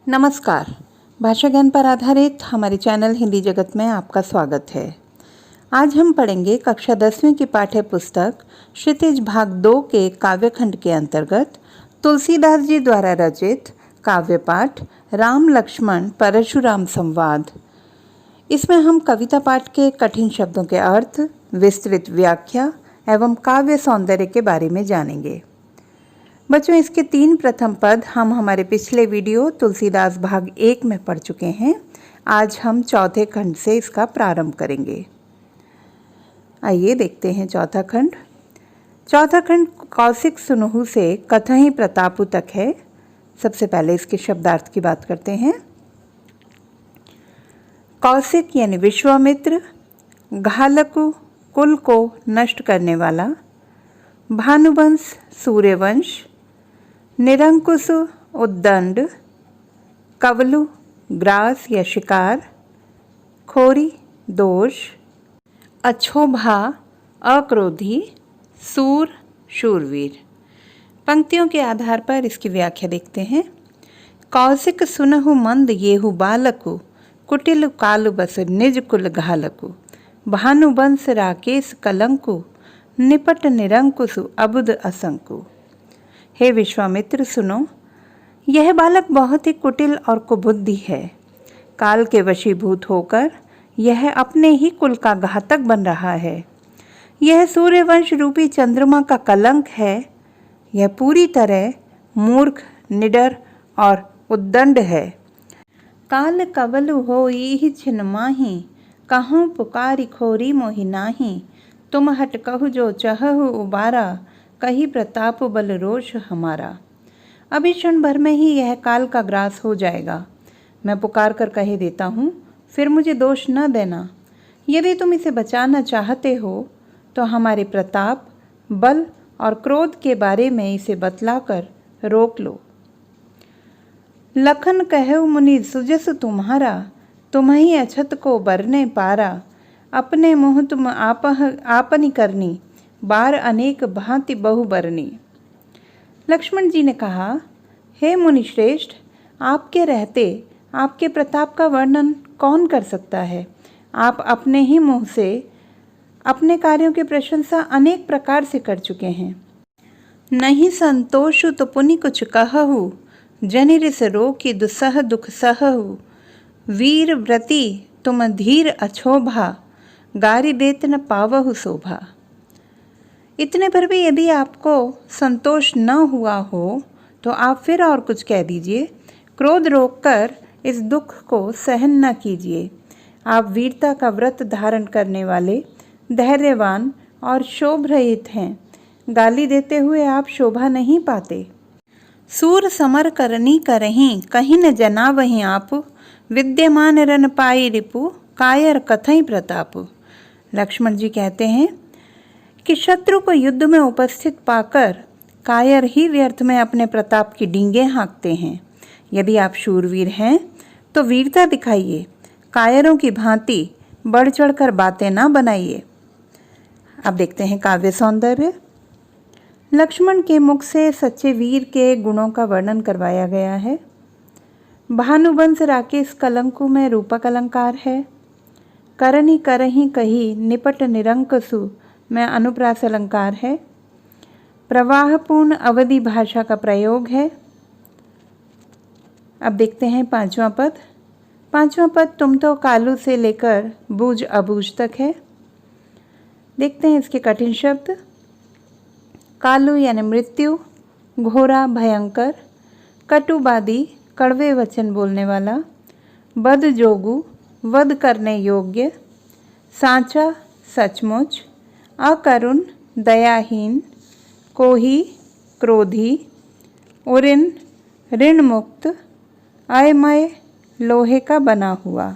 नमस्कार। भाषा ज्ञान पर आधारित हमारे चैनल हिंदी जगत में आपका स्वागत है। आज हम पढ़ेंगे कक्षा 10वीं की पाठ्य पुस्तक क्षितिज भाग 2 के काव्यखंड के अंतर्गत तुलसीदास जी द्वारा रचित काव्य पाठ राम लक्ष्मण परशुराम संवाद। इसमें हम कविता पाठ के कठिन शब्दों के अर्थ, विस्तृत व्याख्या एवं काव्य सौंदर्य के बारे में जानेंगे। बच्चों, इसके 3 प्रथम पद हम हमारे पिछले वीडियो तुलसीदास भाग 1 में पढ़ चुके हैं। आज हम चौथे खंड से इसका प्रारंभ करेंगे। आइए देखते हैं चौथा खंड। चौथा खंड कौशिक सुनहु से कथहि प्रतापु तक है। सबसे पहले इसके शब्दार्थ की बात करते हैं। कौशिक यानी विश्वामित्र, घालकु कुल को नष्ट करने वाला, भानुवंश सूर्यवंश, निरंकुश उद्दंड, कवलु ग्रास या शिकार, खोरी दोष, अक्षोभा अक्रोधी, सूर शूरवीर। पंक्तियों के आधार पर इसकी व्याख्या देखते हैं। कौशिक सुनहु मंद येहु बालकु, कुटिल कालु बस निज कुल घालकु, भानुवंश राकेश कलंकु, निपट निरंकुशु अबुद असंकु। हे विश्वामित्र, सुनो, यह बालक बहुत ही कुटिल और कुबुद्धि है। काल के वशीभूत होकर यह अपने ही कुल का घातक बन रहा है। यह सूर्यवंश रूपी चंद्रमा का कलंक है। यह पूरी तरह मूर्ख, निडर और उद्दंड है। काल कवलु होई छिन माही, कहूँ पुकारी खोरी मोहि नाही, तुम हट कहु जो चहु उबारा, कही प्रताप बल रोष हमारा। अभी क्षण भर में ही यह काल का ग्रास हो जाएगा। मैं पुकार कर कह देता हूँ, फिर मुझे दोष न देना। यदि तुम इसे बचाना चाहते हो तो हमारे प्रताप, बल और क्रोध के बारे में इसे बतलाकर रोक लो। लखन कहु मुनि सुजस तुम्हारा, तुम्हि अछत को बरने पारा, अपने मुँह तुम आपनी करनी, बार अनेक भांति बहु बरनी। लक्ष्मण जी ने कहा, हे मुनि श्रेष्ठ, आपके रहते आपके प्रताप का वर्णन कौन कर सकता है। आप अपने ही मुंह से अपने कार्यों की प्रशंसा अनेक प्रकार से कर चुके हैं। नहीं संतोषु तो पुनि कुछ कहहु, जनिरिस रोकी दुसह दुख सहहु, वीर व्रति तुम धीर अछोभा, गारी देत न पावहु शोभा। इतने पर भी यदि आपको संतोष न हुआ हो तो आप फिर और कुछ कह दीजिए। क्रोध रोककर इस दुख को सहन न कीजिए। आप वीरता का व्रत धारण करने वाले, धैर्यवान और शोभ रहित हैं। गाली देते हुए आप शोभा नहीं पाते। सूर समर करनी करहीं, कहीं न जना वहीं आप, विद्यमान रन पाई रिपु, कायर कथई प्रताप। लक्ष्मण जी कहते हैं कि शत्रु को युद्ध में उपस्थित पाकर कायर ही व्यर्थ में अपने प्रताप की डींगें हाँकते हैं। यदि आप शूरवीर हैं तो वीरता दिखाइए। कायरों की भांति बढ़ चढ़कर बातें ना बनाइए। अब देखते हैं काव्य सौंदर्य। लक्ष्मण के मुख से सच्चे वीर के गुणों का वर्णन करवाया गया है। भानुवंश राकेश कलंकु में रूपक अलंकार है। करनी करही कही निपट निरंकसु में अनुप्रास अलंकार है। प्रवाहपूर्ण अवधि भाषा का प्रयोग है। अब देखते हैं 5वां पद। 5वां पद तुम तो कालू से लेकर बूझ अबूझ तक है। देखते हैं इसके कठिन शब्द। कालू यानी मृत्यु, घोरा भयंकर, कटुवादी कड़वे वचन बोलने वाला, बद जोगु वध करने योग्य, सांचा सचमुच, अकरुण दयाहीन, कोही क्रोधी, उरिन ऋण मुक्त, अयमय लोहे का बना हुआ।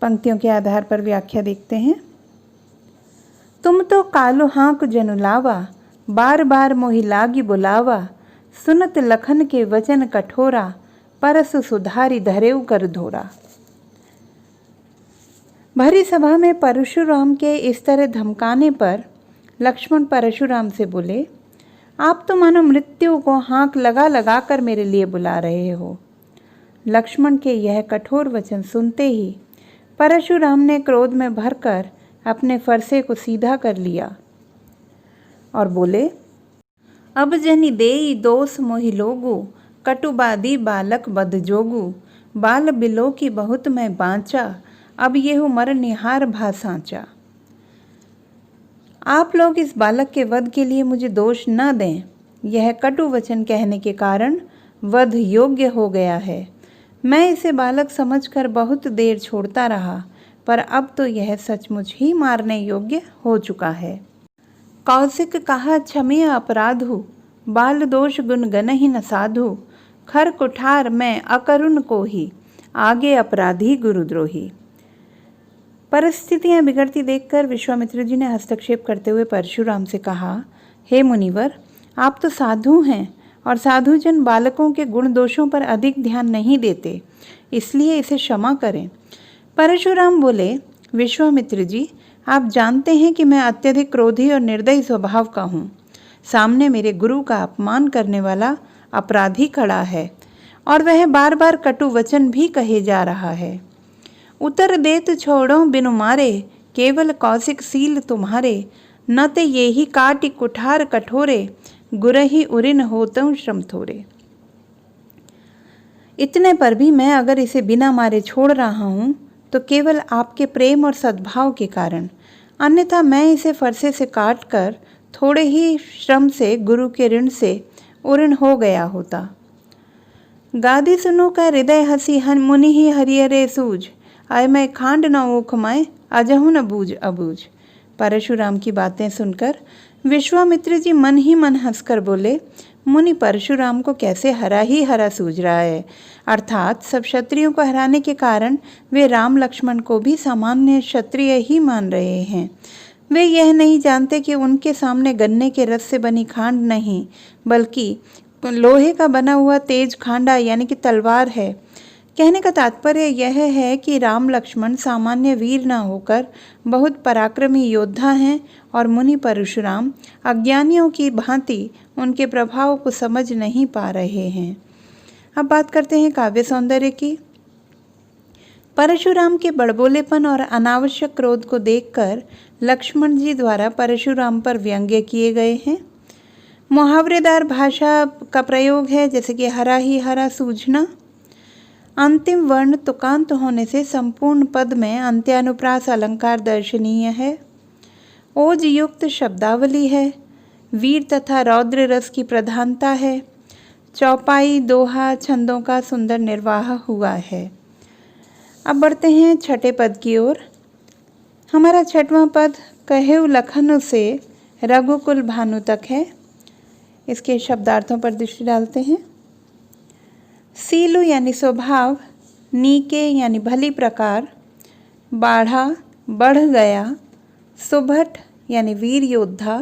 पंक्तियों के आधार पर व्याख्या देखते हैं। तुम तो कालु हाँक जनु लावा, बार बार मोहि लागी बुलावा, सुनत लखन के वचन कठोरा, परसु सुधारी धरेउ कर धोरा। भरी सभा में परशुराम के इस तरह धमकाने पर लक्ष्मण परशुराम से बोले, आप तो मानो मृत्यु को हाँक लगा लगा कर मेरे लिए बुला रहे हो। लक्ष्मण के यह कठोर वचन सुनते ही परशुराम ने क्रोध में भरकर अपने फरसे को सीधा कर लिया और बोले, अब जनि देई दोष मोहि लोगु, कटुबादी बालक बद जोगु, बाल बिलो की बहुत मैं बाँचा, अब येहु मर निहार भा सांचा। आप लोग इस बालक के वध के लिए मुझे दोष न दें। यह कटु वचन कहने के कारण वध योग्य हो गया है। मैं इसे बालक समझकर बहुत देर छोड़ता रहा, पर अब तो यह सचमुच ही मारने योग्य हो चुका है। कौशिक कहा क्षमीय अपराधु, बाल दोष गुण गनहि न साधु, खर कुठार मैं अकरुण को ही, आगे अपराधी गुरुद्रोही। परिस्थितियां बिगड़ती देखकर विश्वामित्र जी ने हस्तक्षेप करते हुए परशुराम से कहा, हे मुनिवर, आप तो साधु हैं और साधुजन बालकों के गुण दोषों पर अधिक ध्यान नहीं देते, इसलिए इसे क्षमा करें। परशुराम बोले, विश्वामित्र जी, आप जानते हैं कि मैं अत्यधिक क्रोधी और निर्दयी स्वभाव का हूँ। सामने मेरे गुरु का अपमान करने वाला अपराधी खड़ा है और वह बार बार कटु वचन भी कहे जा रहा है। उतर देत छोड़ो बिनु मारे, केवल कौशिक सील तुम्हारे, न ते ये ही काटि कुठार कठोरे, गुरहि उरिन होतौ श्रम थोरे। इतने पर भी मैं अगर इसे बिना मारे छोड़ रहा हूँ तो केवल आपके प्रेम और सद्भाव के कारण, अन्यथा मैं इसे फरसे से काट कर थोड़े ही श्रम से गुरु के ऋण से उऋण हो गया होता। गादी सुनो का हृदय हसी मुनि ही हरिहरे सूझ, आय मैं खांड न ओखमय, अजहु न बूझ अबूझ। परशुराम की बातें सुनकर विश्वामित्र जी मन ही मन हंसकर बोले, मुनि परशुराम को कैसे हरा ही हरा सूझ रहा है। अर्थात सब क्षत्रियों को हराने के कारण वे राम लक्ष्मण को भी सामान्य क्षत्रिय ही मान रहे हैं। वे यह नहीं जानते कि उनके सामने गन्ने के रस से बनी खांड नहीं, बल्कि लोहे का बना हुआ तेज खांडा यानी कि तलवार है। कहने का तात्पर्य यह है कि राम लक्ष्मण सामान्य वीर न होकर बहुत पराक्रमी योद्धा हैं और मुनि परशुराम अज्ञानियों की भांति उनके प्रभाव को समझ नहीं पा रहे हैं। अब बात करते हैं काव्य सौंदर्य की। परशुराम के बड़बोलेपन और अनावश्यक क्रोध को देखकर लक्ष्मण जी द्वारा परशुराम पर व्यंग्य किए गए हैं। मुहावरेदार भाषा का प्रयोग है, जैसे कि हरा ही हरा सूझना। अंतिम वर्ण तुकांत होने से संपूर्ण पद में अंत्यानुप्रास अलंकार दर्शनीय है। ओज युक्त शब्दावली है। वीर तथा रौद्र रस की प्रधानता है। चौपाई दोहा छंदों का सुंदर निर्वाह हुआ है। अब बढ़ते हैं छठे पद की ओर। हमारा छठवां पद कहेउ लखन से रघुकुल भानु तक है। इसके शब्दार्थों पर दृष्टि डालते हैं। सीलु यानी स्वभाव, नीके यानी भली प्रकार, बाढ़ा बढ़ गया, सुभट यानी वीर योद्धा,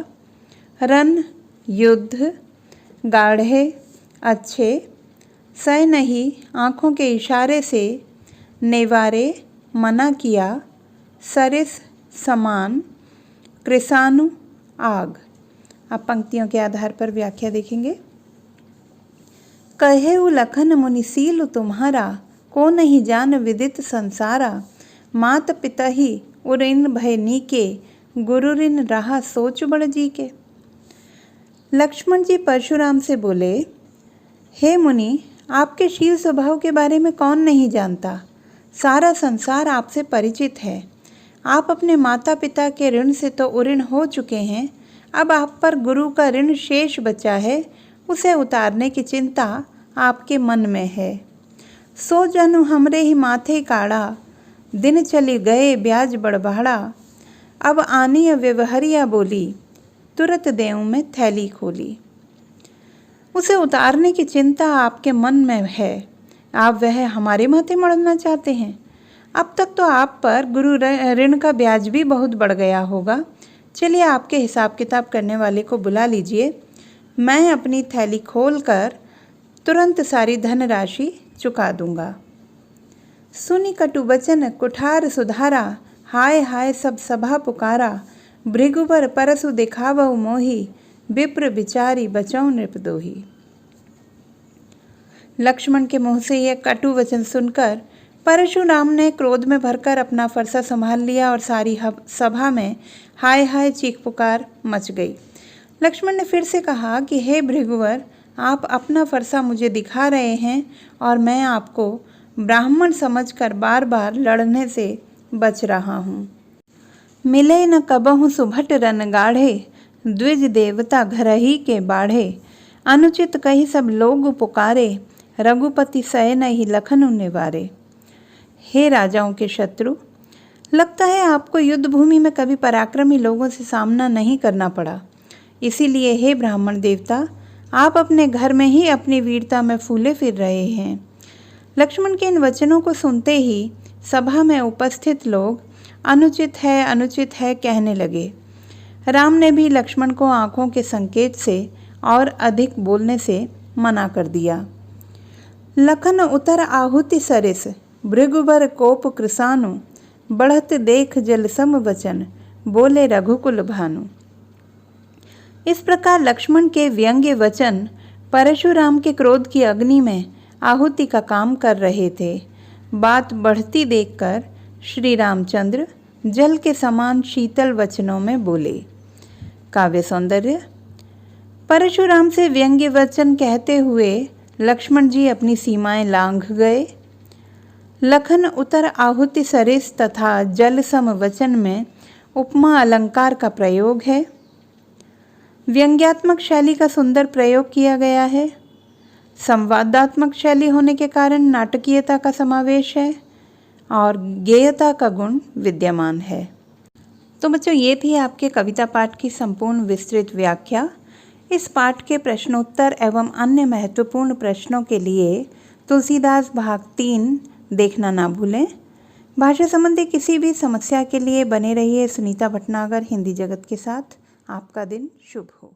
रन युद्ध, गाढ़े अच्छे, सह नहीं आँखों के इशारे से, नेवारे मना किया, सरिस समान, कृसानु आग। अब पंक्तियों के आधार पर व्याख्या देखेंगे। कहेउ लखन मुनि सीलु तुम्हारा, को नहीं जान विदित संसारा, मात पिता ही उरिन भय नीके, गुरुरिन रहा सोच बड़ जी के। लक्ष्मण जी परशुराम से बोले, हे मुनि, आपके शील स्वभाव के बारे में कौन नहीं जानता। सारा संसार आपसे परिचित है। आप अपने माता पिता के ऋण से तो उऋण हो चुके हैं, अब आप पर गुरु का ऋण शेष बचा है, उसे उतारने की चिंता आपके मन में है। सो जनु हमरे ही माथे काढ़ा, दिन चली गए ब्याज बड़बाड़ा, अब आनी व्यवहरिया बोली, तुरंत देऊं में थैली खोली। उसे उतारने की चिंता आपके मन में है, आप वह हमारे माथे मढ़ना चाहते हैं। अब तक तो आप पर गुरु ऋण का ब्याज भी बहुत बढ़ गया होगा। चलिए आपके हिसाब किताब करने वाले को बुला लीजिए, मैं अपनी थैली खोलकर तुरंत सारी धनराशि चुका दूंगा। सुनी कटु वचन कुठार सुधारा, हाय हाय सब सभा पुकारा, भृगुवर परसु दिखावहु मोही, विप्र विचारी बचौ नृपदोही। लक्ष्मण के मुंह से यह कटु वचन सुनकर परशुराम ने क्रोध में भरकर अपना फरसा संभाल लिया और सारी सभा में हाय हाय चीख पुकार मच गई। लक्ष्मण ने फिर से कहा कि हे भृगुवर, आप अपना फरसा मुझे दिखा रहे हैं और मैं आपको ब्राह्मण समझकर बार बार लड़ने से बच रहा हूँ। मिले न कबहु सुभट रन गाढ़े, द्विज देवता घर ही के बाढ़े। अनुचित कही सब लोग पुकारे, रघुपति सह नहीं लखन निवारे। हे राजाओं के शत्रु, लगता है आपको युद्ध भूमि में कभी पराक्रमी लोगों से सामना नहीं करना पड़ा। इसीलिए हे ब्राह्मण देवता, आप अपने घर में ही अपनी वीरता में फूले फिर रहे हैं। लक्ष्मण के इन वचनों को सुनते ही सभा में उपस्थित लोग अनुचित है कहने लगे। राम ने भी लक्ष्मण को आंखों के संकेत से और अधिक बोलने से मना कर दिया। लखन उतर आहुति सरिस, भृगुबर कोप कृसानु। बढ़त देख जल सम वचन, बोले रघुकुल भानु। इस प्रकार लक्ष्मण के व्यंग्य वचन परशुराम के क्रोध की अग्नि में आहुति का काम कर रहे थे। बात बढ़ती देखकर श्री रामचंद्र जल के समान शीतल वचनों में बोले। काव्य सौंदर्य। परशुराम से व्यंग्य वचन कहते हुए लक्ष्मण जी अपनी सीमाएं लांघ गए। लखन उतर आहुति सरिस तथा जल सम वचन में उपमा अलंकार का प्रयोग है। व्यंग्यात्मक शैली का सुंदर प्रयोग किया गया है। संवादात्मक शैली होने के कारण नाटकीयता का समावेश है और गेयता का गुण विद्यमान है। तो बच्चों, ये थी आपके कविता पाठ की संपूर्ण विस्तृत व्याख्या। इस पाठ के प्रश्नोत्तर एवं अन्य महत्वपूर्ण प्रश्नों के लिए तुलसीदास भाग 3 देखना ना भूलें। भाषा संबंधी किसी भी समस्या के लिए बने रहिए सुनीता भटनागर हिंदी जगत के साथ। आपका दिन शुभ हो।